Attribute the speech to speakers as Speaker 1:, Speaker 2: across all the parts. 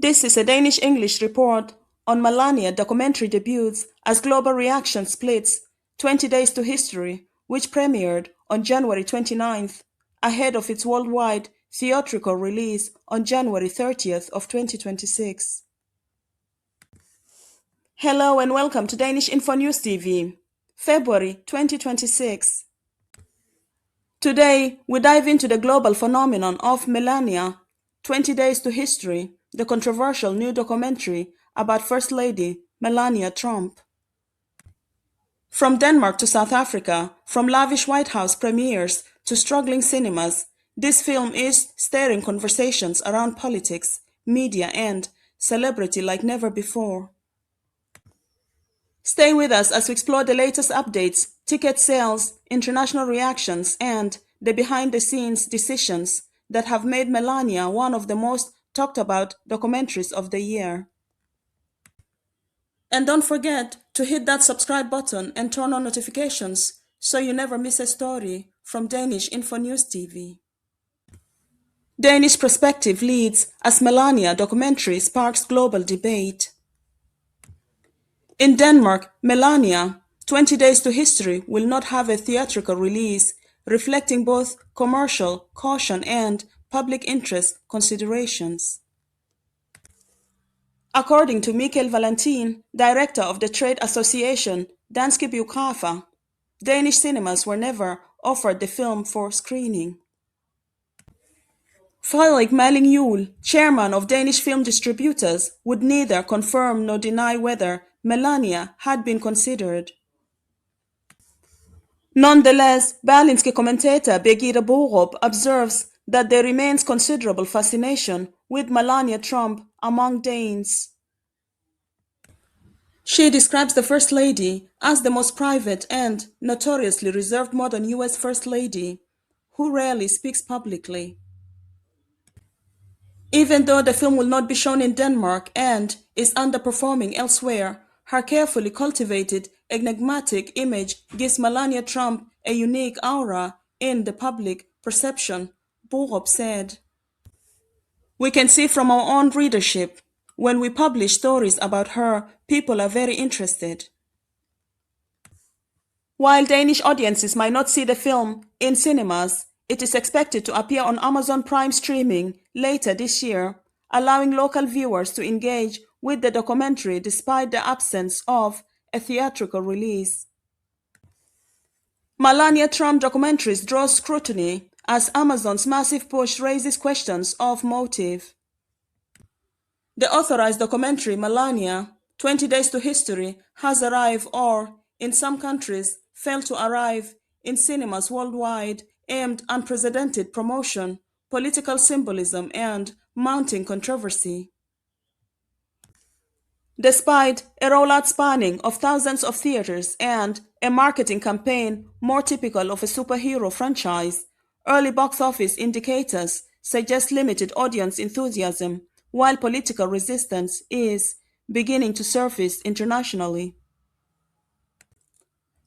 Speaker 1: This is a Danish English report on Melania documentary debuts as global reaction splits 20 Days to History, which premiered on January 29th, ahead of its worldwide theatrical release on January 30th of 2026. Hello and welcome to Danish-InfoNews TV, February 2026. Today, we dive into the global phenomenon of Melania, 20 Days to History, the controversial new documentary about First Lady Melania Trump. From Denmark to South Africa, from lavish White House premieres to struggling cinemas, this film is stirring conversations around politics, media, and celebrity like never before. Stay with us as we explore the latest updates, ticket sales, international reactions, and the behind-the-scenes decisions that have made Melania one of the most talked about documentaries of the year. And don't forget to hit that subscribe button and turn on notifications so you never miss a story from Danish-InfoNews TV. Danish perspective leads as Melania documentary sparks global debate. In Denmark, Melania, 20 Days to History will not have a theatrical release, reflecting both commercial caution and public interest considerations. According to Michael Valentin, director of the trade association Danske Biografer, Danish cinemas were never offered the film for screening. Frederik Malling Juhl, chairman of Danish film distributors, would neither confirm nor deny whether Melania had been considered. Nonetheless, Berlingske commentator Birgitte Borup observes that there remains considerable fascination with Melania Trump among Danes. She describes the First Lady as the most private and notoriously reserved modern US First Lady, who rarely speaks publicly. Even though the film will not be shown in Denmark and is underperforming elsewhere, her carefully cultivated, enigmatic image gives Melania Trump a unique aura in the public perception, Borup said. We can see from our own readership, when we publish stories about her, people are very interested. While Danish audiences might not see the film in cinemas, it is expected to appear on Amazon Prime streaming later this year, allowing local viewers to engage with the documentary despite the absence of a theatrical release. Melania Trump documentaries draw scrutiny as Amazon's massive push raises questions of motive. The authorized documentary Melania, 20 Days to History, has arrived or, in some countries, failed to arrive in cinemas worldwide, aimed unprecedented promotion, political symbolism, and mounting controversy. Despite a rollout spanning of thousands of theaters and a marketing campaign more typical of a superhero franchise, early box office indicators suggest limited audience enthusiasm, while political resistance is beginning to surface internationally.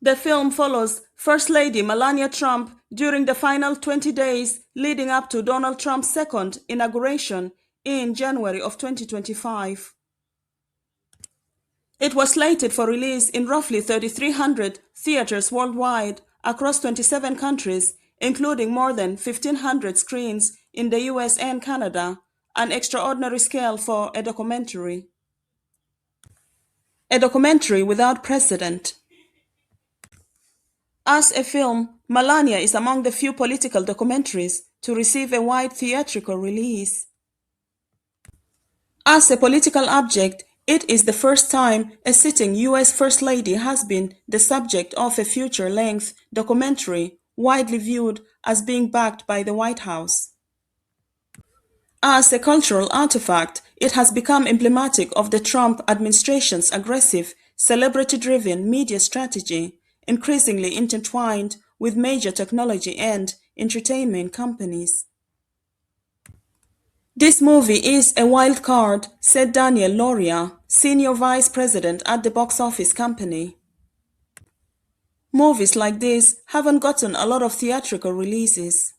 Speaker 1: The film follows First Lady Melania Trump during the final 20 days leading up to Donald Trump's second inauguration in January of 2025. It was slated for release in roughly 3,300 theaters worldwide across 27 countries, including more than 1,500 screens in the US and Canada, an extraordinary scale for a documentary. A documentary without precedent. As a film, Melania is among the few political documentaries to receive a wide theatrical release. As a political object, it is the first time a sitting US First Lady has been the subject of a feature-length documentary widely viewed as being backed by the White House. As a cultural artifact, it has become emblematic of the Trump administration's aggressive, celebrity-driven media strategy, increasingly intertwined with major technology and entertainment companies. This movie is a wild card, said Daniel Loria, senior vice president at the box office company. Movies like this haven't gotten a lot of theatrical releases.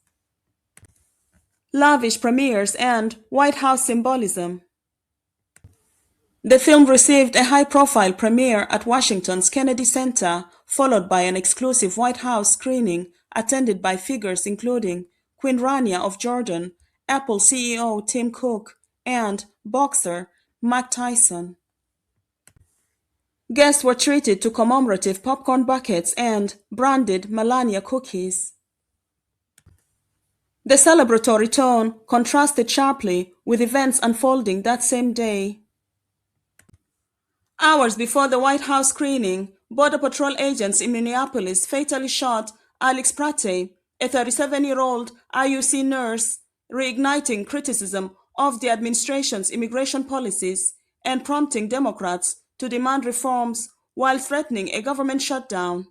Speaker 1: Lavish premieres and White House symbolism. The film received a high-profile premiere at Washington's Kennedy Center, followed by an exclusive White House screening attended by figures including Queen Rania of Jordan, Apple CEO Tim Cook, and boxer Mike Tyson. Guests were treated to commemorative popcorn buckets and branded Melania cookies. The celebratory tone contrasted sharply with events unfolding that same day. Hours before the White House screening, Border Patrol agents in Minneapolis fatally shot Alex Prate, a 37-year-old IUC nurse, reigniting criticism of the administration's immigration policies and prompting Democrats to demand reforms while threatening a government shutdown.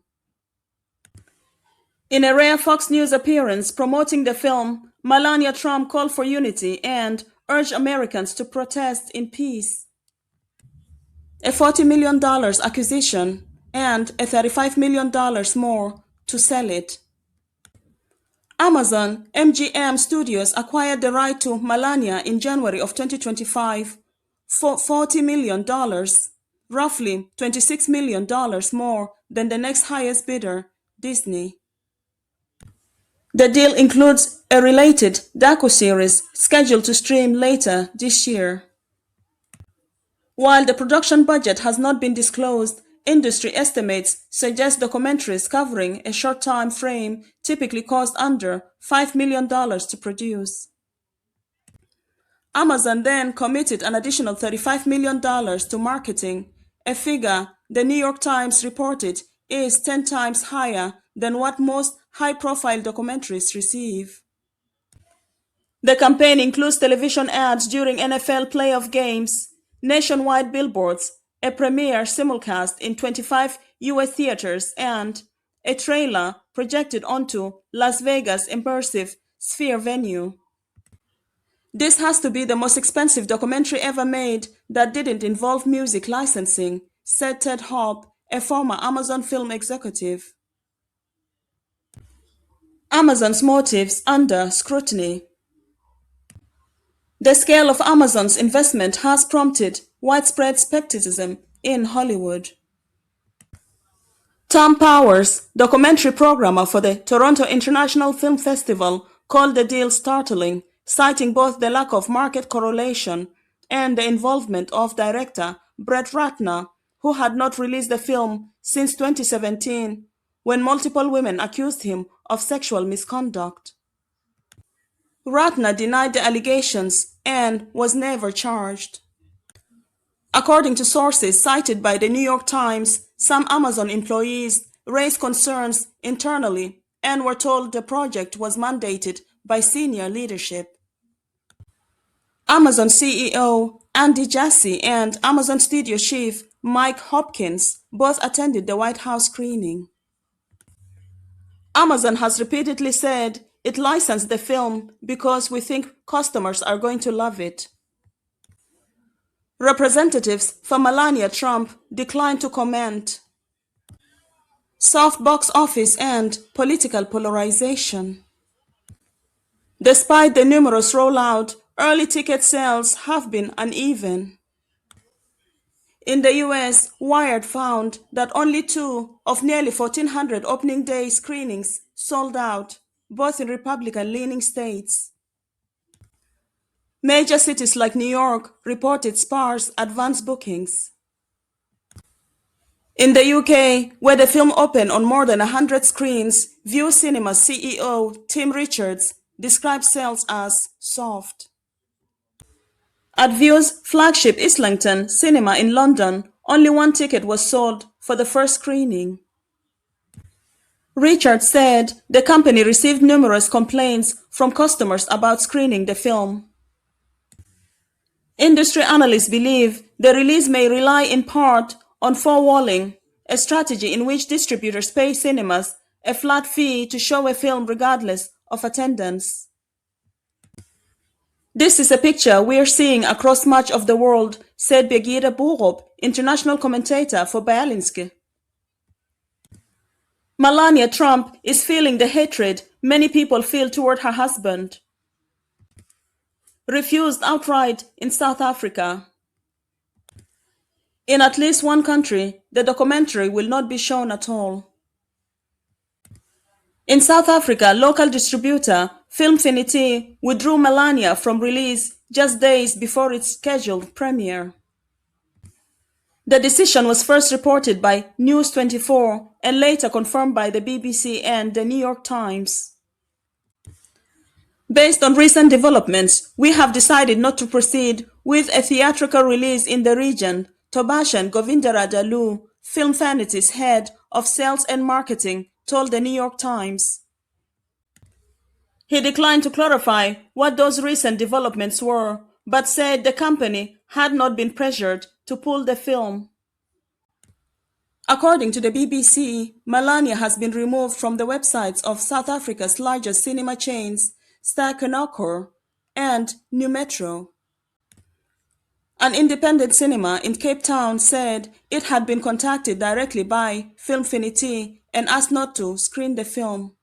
Speaker 1: In a rare Fox News appearance promoting the film, Melania Trump called for unity and urged Americans to protest in peace. A $40 million acquisition and a $35 million more to sell it. Amazon MGM Studios acquired the right to Melania in January of 2025 for $40 million, roughly $26 million more than the next highest bidder, Disney. The deal includes a related docu-series scheduled to stream later this year. While the production budget has not been disclosed, industry estimates suggest documentaries covering a short time frame typically cost under $5 million to produce. Amazon then committed an additional $35 million to marketing, a figure the New York Times reported is 10 times higher than what most high-profile documentaries receive. The campaign includes television ads during NFL playoff games, nationwide billboards, a premiere simulcast in 25 US theaters, and a trailer projected onto Las Vegas' immersive Sphere venue. This has to be the most expensive documentary ever made that didn't involve music licensing, said Ted Hope, a former Amazon film executive. Amazon's motives under scrutiny. The scale of Amazon's investment has prompted widespread skepticism in Hollywood. Tom Powers, documentary programmer for the Toronto International Film Festival, called the deal startling, citing both the lack of market correlation and the involvement of director Brett Ratner, who had not released the film since 2017, when multiple women accused him of sexual misconduct. Ratner denied the allegations and was never charged. According to sources cited by the New York Times, some Amazon employees raised concerns internally and were told the project was mandated by senior leadership. Amazon CEO Andy Jassy and Amazon studio chief Mike Hopkins both attended the White House screening. Amazon has repeatedly said it licensed the film because we think customers are going to love it. Representatives for Melania Trump declined to comment. Soft box office and political polarization. Despite the numerous rollout, early ticket sales have been uneven. In the US, Wired found that only 2 of nearly 1,400 opening day screenings sold out, both in Republican-leaning states. Major cities like New York reported sparse advance bookings. In the UK, where the film opened on more than 100 screens, View Cinema's CEO Tim Richards described sales as soft. At View's flagship Islington Cinema in London, only 1 ticket was sold for the first screening. Richards said the company received numerous complaints from customers about screening the film. Industry analysts believe the release may rely in part on forewalling, a strategy in which distributors pay cinemas a flat fee to show a film regardless of attendance. This is a picture we're seeing across much of the world, said Birgitta Borup, international commentator for Berlingske. Melania Trump is feeling the hatred many people feel toward her husband. Refused outright in South Africa. In at least one country, the documentary will not be shown at all. In South Africa, local distributor Filmfinity withdrew Melania from release just days before its scheduled premiere. The decision was first reported by News 24 and later confirmed by the BBC and the New York Times. Based on recent developments, we have decided not to proceed with a theatrical release in the region, Tobashan Govindaradalu, Filmfinity's head of sales and marketing, told the New York Times. He declined to clarify what those recent developments were, but said the company had not been pressured to pull the film. According to the BBC, Melania has been removed from the websites of South Africa's largest cinema chains, Ster-Kinekor and New Metro. An independent cinema in Cape Town said it had been contacted directly by Filmfinity and asked not to screen the film.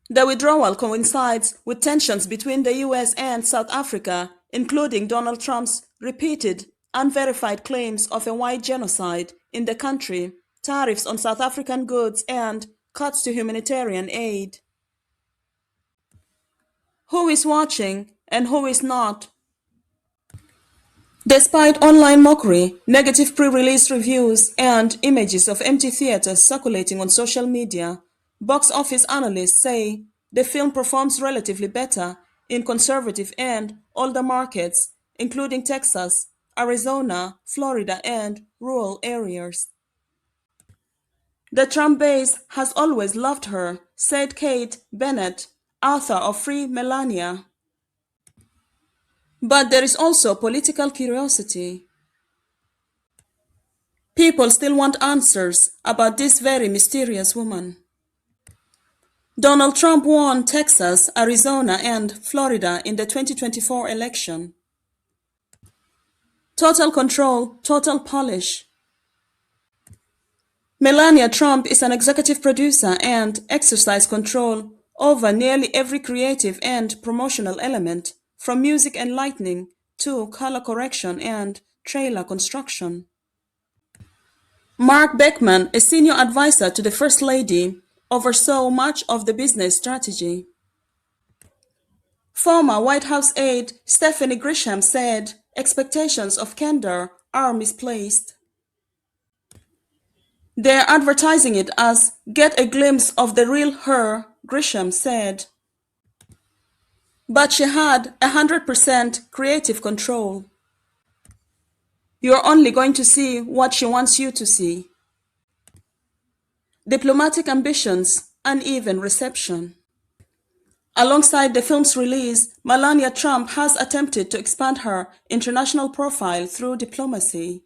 Speaker 1: The withdrawal coincides with tensions between the US and South Africa, including Donald Trump's repeated, unverified claims of a white genocide in the country, tariffs on South African goods, and cuts to humanitarian aid. Who is watching and who is not? Despite online mockery, negative pre-release reviews, and images of empty theaters circulating on social media, box office analysts say the film performs relatively better in conservative and older markets, including Texas, Arizona, Florida, and rural areas. The Trump base has always loved her, said Kate Bennett, author of Free Melania. But there is also political curiosity. People still want answers about this very mysterious woman. Donald Trump won Texas, Arizona, and Florida in the 2024 election. Total control, total polish. Melania Trump is an executive producer and exercises control over nearly every creative and promotional element, from music and lighting to color correction and trailer construction. Mark Beckman, a senior advisor to the First Lady, oversaw much of the business strategy. Former White House aide Stephanie Grisham said expectations of candor are misplaced. They're advertising it as "get a glimpse of the real her," Grisham said. But she had 100% creative control. You're only going to see what she wants you to see. Diplomatic ambitions, uneven reception. Alongside the film's release, Melania Trump has attempted to expand her international profile through diplomacy.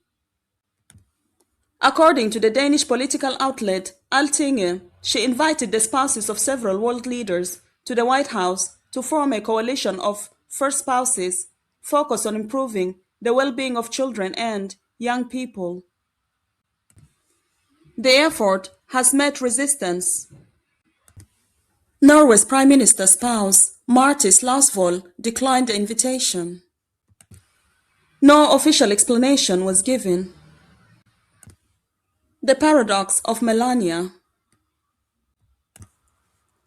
Speaker 1: According to the Danish political outlet Altinget, she invited the spouses of several world leaders to the White House to form a coalition of first spouses focused on improving the well-being of children and young people. The effort has met resistance. Norway's Prime Minister's spouse, Marty Slausvold, declined the invitation. No official explanation was given. The paradox of Melania.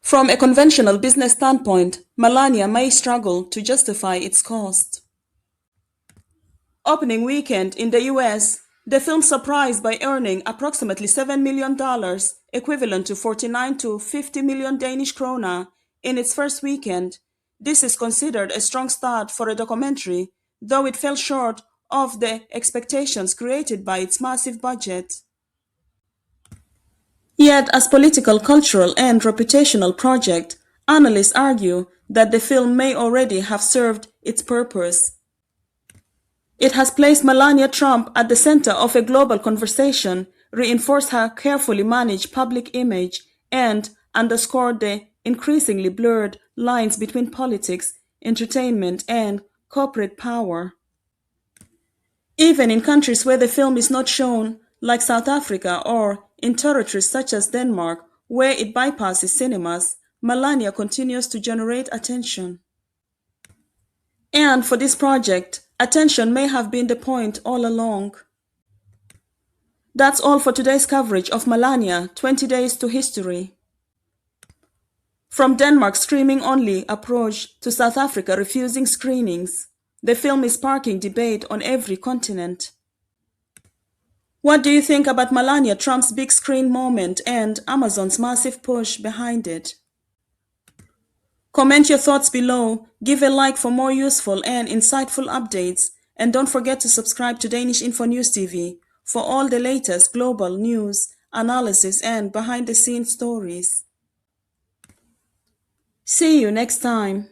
Speaker 1: From a conventional business standpoint, Melania may struggle to justify its cost. Opening weekend in the US, the film surprised by earning approximately $7 million, equivalent to 49 to 50 million Danish krona, in its first weekend. This is considered a strong start for a documentary, though it fell short of the expectations created by its massive budget. Yet, as political, cultural, and reputational project, analysts argue that the film may already have served its purpose. It has placed Melania Trump at the center of a global conversation, reinforced her carefully managed public image, and underscored the increasingly blurred lines between politics, entertainment, and corporate power. Even in countries where the film is not shown, like South Africa, or in territories such as Denmark, where it bypasses cinemas, Melania continues to generate attention. And for this project, Attention may have been the point all along. That's all for today's coverage of Melania, 20 Days to History. From Denmark's screening-only approach to South Africa refusing screenings, the film is sparking debate on every continent. What do you think about Melania Trump's big screen moment and Amazon's massive push behind it? Comment your thoughts below, give a like for more useful and insightful updates, and don't forget to subscribe to Danish-InfoNews TV for all the latest global news, analysis, and behind-the-scenes stories. See you next time.